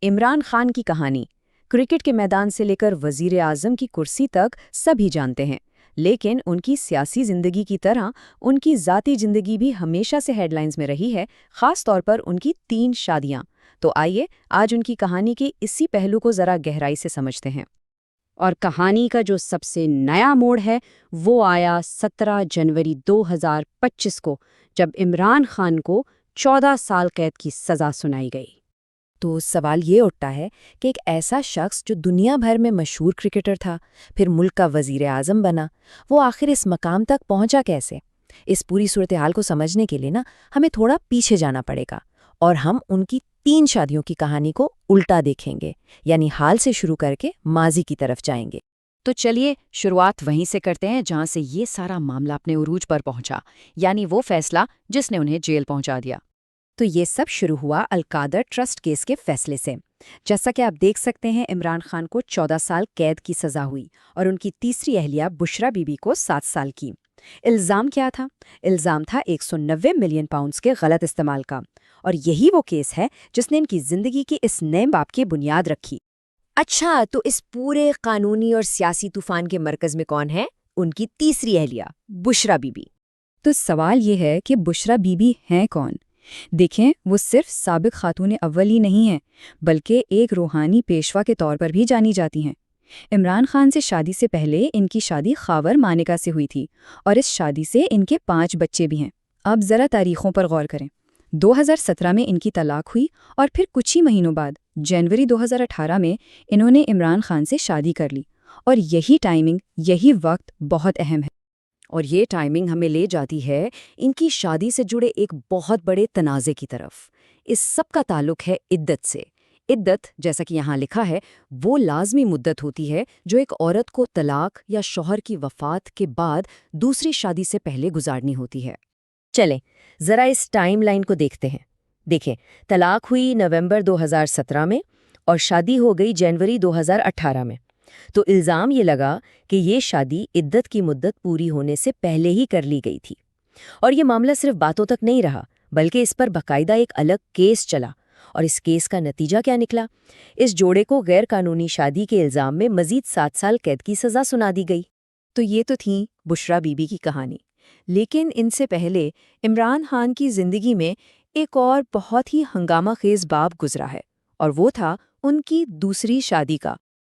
عمران خان کی کہانی کرکٹ کے میدان سے لے کر وزیر اعظم کی کرسی تک سبھی جانتے ہیں، لیکن ان کی سیاسی زندگی کی طرح ان کی ذاتی زندگی بھی ہمیشہ سے ہیڈ لائنز میں رہی ہے، خاص طور پر ان کی 3 شادیاں۔ تو آئیے آج ان کی کہانی کے اسی پہلو کو ذرا گہرائی سے سمجھتے ہیں۔ اور کہانی کا جو سب سے نیا موڑ ہے وہ آیا 17 جنوری 2025 کو، جب عمران خان کو 14 سال قید کی سزا سنائی گئی۔ تو سوال یہ اٹھتا ہے کہ ایک ایسا شخص جو دنیا بھر میں مشہور کرکٹر تھا، پھر ملک کا وزیر اعظم بنا، وہ آخر اس مقام تک پہنچا کیسے؟ اس پوری صورتحال کو سمجھنے کے لیے ہمیں تھوڑا پیچھے جانا پڑے گا، اور ہم ان کی 3 شادیوں کی کہانی کو الٹا دیکھیں گے، یعنی حال سے شروع کر کے ماضی کی طرف جائیں گے۔ تو چلیے شروعات وہیں سے کرتے ہیں جہاں سے یہ سارا معاملہ اپنے عروج پر پہنچا، یعنی وہ فیصلہ جس نے انہیں جیل پہنچا دیا۔ تو یہ سب شروع ہوا القادر ٹرسٹ کیس کے فیصلے سے۔ جیسا کہ آپ دیکھ سکتے ہیں، عمران خان کو 14 سال قید کی سزا ہوئی اور ان کی تیسری اہلیہ بشرا بی بی کو 7 سال کی۔ الزام کیا تھا؟ الزام تھا 190 ملین پاؤنڈز کے غلط استعمال کا، اور یہی وہ کیس ہے جس نے ان کی زندگی کی اس نئے باب کی بنیاد رکھی۔ اچھا، تو اس پورے قانونی اور سیاسی طوفان کے مرکز میں کون ہے؟ ان کی تیسری اہلیہ بشرا بی بی۔ تو سوال یہ ہے کہ بشرا بی بی ہیں کون؟ دیکھیں، وہ صرف سابق خاتون اول ہی نہیں ہیں، بلکہ ایک روحانی پیشوا کے طور پر بھی جانی جاتی ہیں۔ عمران خان سے شادی سے پہلے ان کی شادی خاور مانیکا سے ہوئی تھی، اور اس شادی سے ان کے 5 بچے بھی ہیں۔ اب ذرا تاریخوں پر غور کریں۔ 2017 میں ان کی طلاق ہوئی، اور پھر کچھ ہی مہینوں بعد جنوری 2018 میں انہوں نے عمران خان سے شادی کر لی، اور یہی ٹائمنگ، یہی وقت بہت اہم ہے۔ اور یہ ٹائمنگ ہمیں لے جاتی ہے ان کی شادی سے جڑے ایک بہت بڑے تنازع کی طرف۔ اس سب کا تعلق ہے عدت سے۔ عدت، جیسا کہ یہاں لکھا ہے، وہ لازمی مدت ہوتی ہے جو ایک عورت کو طلاق یا شوہر کی وفات کے بعد دوسری شادی سے پہلے گزارنی ہوتی ہے۔ چلیں ذرا اس ٹائم لائن کو دیکھتے ہیں۔ دیکھیں، طلاق ہوئی نومبر 2017 میں اور شادی ہو گئی جنوری 2018 میں۔ تو الزام یہ لگا کہ یہ شادی عدت کی مدت پوری ہونے سے پہلے ہی کر لی گئی تھی، اور یہ معاملہ صرف باتوں تک نہیں رہا، بلکہ اس پر باقاعدہ ایک الگ کیس چلا۔ اور اس کیس کا نتیجہ کیا نکلا؟ اس جوڑے کو غیر قانونی شادی کے الزام میں مزید 7 سال قید کی سزا سنا دی گئی۔ تو یہ تو تھی بشرا بی بی کی کہانی، لیکن ان سے پہلے عمران خان کی زندگی میں ایک اور بہت ہی ہنگامہ خیز باب گزرا ہے، اور وہ تھا ان کی دوسری شادی کا۔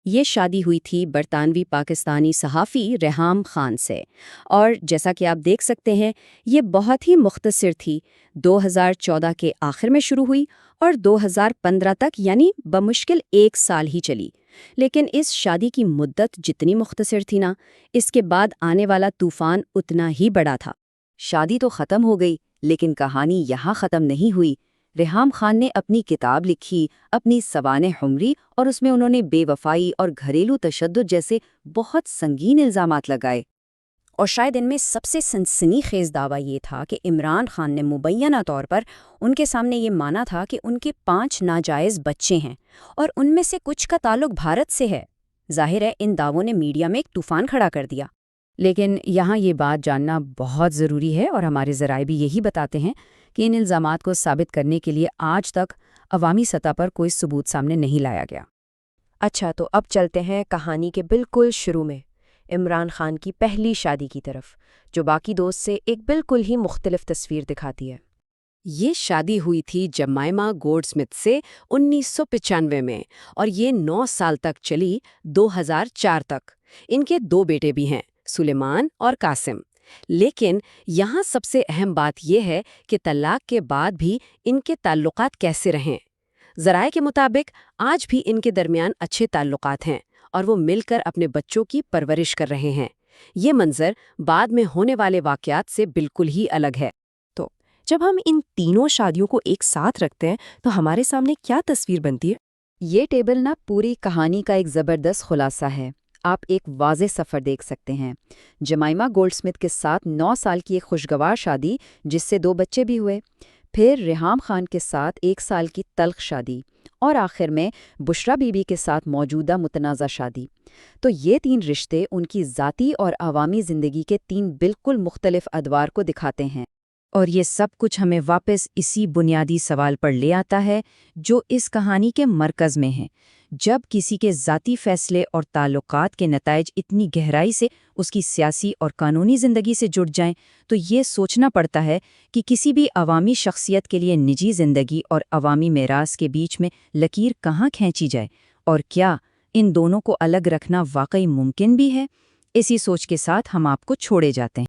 یہ شادی ہوئی تھی برطانوی پاکستانی صحافی ریحام خان سے، اور جیسا کہ آپ دیکھ سکتے ہیں یہ بہت ہی مختصر تھی۔ 2014 کے آخر میں شروع ہوئی اور 2015 تک، یعنی بمشکل 1 سال ہی چلی۔ لیکن اس شادی کی مدت جتنی مختصر تھی اس کے بعد آنے والا طوفان اتنا ہی بڑا تھا۔ شادی تو ختم ہو گئی، لیکن کہانی یہاں ختم نہیں ہوئی۔ ریحام خان نے اپنی کتاب لکھی، اپنی سوانح عمری، اور اس میں انہوں نے بے وفائی اور گھریلو تشدد جیسے بہت سنگین الزامات لگائے۔ اور شاید ان میں سب سے سنسنی خیز دعویٰ یہ تھا کہ عمران خان نے مبینہ طور پر ان کے سامنے یہ مانا تھا کہ ان کے 5 ناجائز بچے ہیں، اور ان میں سے کچھ کا تعلق بھارت سے ہے۔ ظاہر ہے ان دعووں نے میڈیا میں ایک طوفان کھڑا کر دیا۔ لیکن یہاں یہ بات جاننا بہت ضروری ہے، اور ہمارے ذرائع بھی یہی بتاتے ہیں کہ ان الزامات کو ثابت کرنے کے لیے آج تک عوامی سطح پر کوئی ثبوت سامنے نہیں لایا گیا۔ اچھا، تو اب چلتے ہیں کہانی کے بالکل شروع میں، عمران خان کی پہلی شادی کی طرف، جو باقی دوست سے ایک بالکل ہی مختلف تصویر دکھاتی ہے۔ یہ شادی ہوئی تھی جمائما گولڈ سمتھ سے 1995 میں، اور یہ 9 سال تک چلی، 2004 تک۔ ان کے 2 بیٹے بھی ہیں، سلیمان اور قاسم۔ لیکن یہاں سب سے اہم بات یہ ہے کہ طلاق کے بعد بھی ان کے تعلقات کیسے رہیں۔ ذرائع کے مطابق آج بھی ان کے درمیان اچھے تعلقات ہیں، اور وہ مل کر اپنے بچوں کی پرورش کر رہے ہیں۔ یہ منظر بعد میں ہونے والے واقعات سے بالکل ہی الگ ہے۔ تو جب ہم ان تینوں شادیوں کو ایک ساتھ رکھتے ہیں تو ہمارے سامنے کیا تصویر بنتی ہے؟ یہ ٹیبل پوری کہانی کا ایک زبردست خلاصہ ہے۔ آپ ایک واضح سفر دیکھ سکتے ہیں۔ جمائما گولڈ سمتھ کے ساتھ 9 سال کی ایک خوشگوار شادی جس سے 2 بچے بھی ہوئے، پھر ریحام خان کے ساتھ 1 سال کی تلخ شادی، اور آخر میں بشرا بی بی کے ساتھ موجودہ متنازع شادی۔ تو یہ 3 رشتے ان کی ذاتی اور عوامی زندگی کے 3 بالکل مختلف ادوار کو دکھاتے ہیں۔ اور یہ سب کچھ ہمیں واپس اسی بنیادی سوال پر لے آتا ہے جو اس کہانی کے مرکز میں ہے۔ جب کسی کے ذاتی فیصلے اور تعلقات کے نتائج اتنی گہرائی سے اس کی سیاسی اور قانونی زندگی سے جڑ جائیں تو یہ سوچنا پڑتا ہے کہ کسی بھی عوامی شخصیت کے لیے نجی زندگی اور عوامی میراث کے بیچ میں لکیر کہاں کھینچی جائے، اور کیا ان دونوں کو الگ رکھنا واقعی ممکن بھی ہے؟ اسی سوچ کے ساتھ ہم آپ کو چھوڑے جاتے ہیں۔